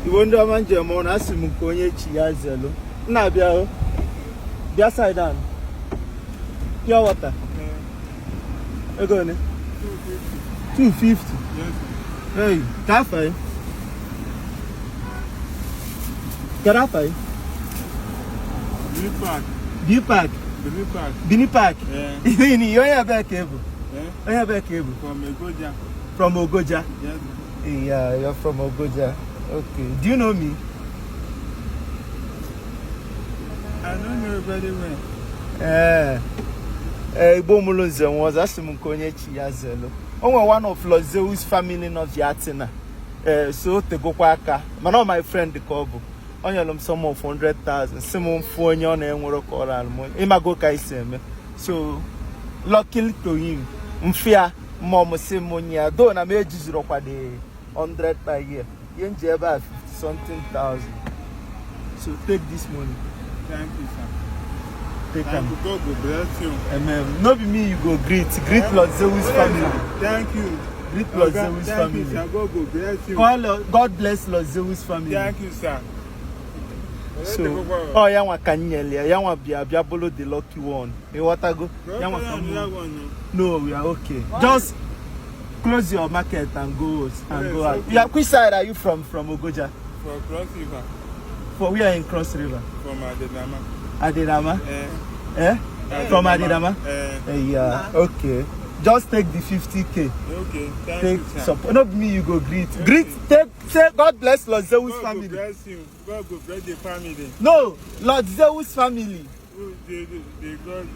wonder man German as mu konye chi ya zelo. Na bia o. Bia side down. Pure water. Ego ne? 250. Yes. Hey, cafe. Carafe. Bini pack. Bini pack. Yeah. You have back cable. Yeah. I have back cable. From Ogoja. From Ogoja. Yes. Yeah, you're from Ogoja. Okay. Do you know me? I don't know very well. Bomulonze was asking Konye Chiazelo. Only one of Lozeus family of Yatina. So te go kwaka. Man, my friend the Kobo. Only some of 100,000. Simon Fonyon and work or almond. Imago Kaisem. So, luckily to him, Mfia, Mom Simonia, don't I made you rock a day 100 per year. You about 50-something thousand. So, take this money. Thank you, sir. Take Thank you. God will bless you. Amen. No be me, you go greet Lord Zeus family. Thank you. Greet Lord Zeus family. Thank you, sir. God will bless you. God bless Lord Zeus family. Thank you, sir. So, oh, yawa kanyelia, yawa bia bolo the lucky one. Hey, what I go? Yawa no, we are okay. Just close your market and go out. Okay. Yeah, which side are you from Ogoja? From Cross River. For we are in Cross River. From Adirama. Adirama? From Adirama? Yeah, okay. Just take the 50K. Okay, thank you, sir. Not me, you go greet. Okay. Greet, say God bless Lord Zeus family. God bless you. God will bless the family. No, Lord Zeus family. They God.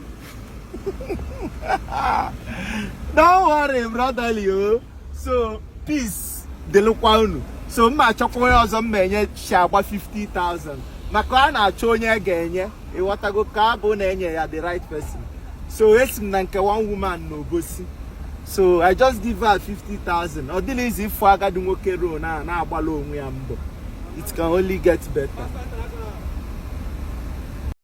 Don't worry, brother. So, peace. The local. So, my chocolate was a man, shaba 50,000. Makana, Chonya Ganya, a water go carbon, and you are the right person. So it's like one woman no go see. So I just give her 50,000. Or the lazy if I got to work now balo it can only get better.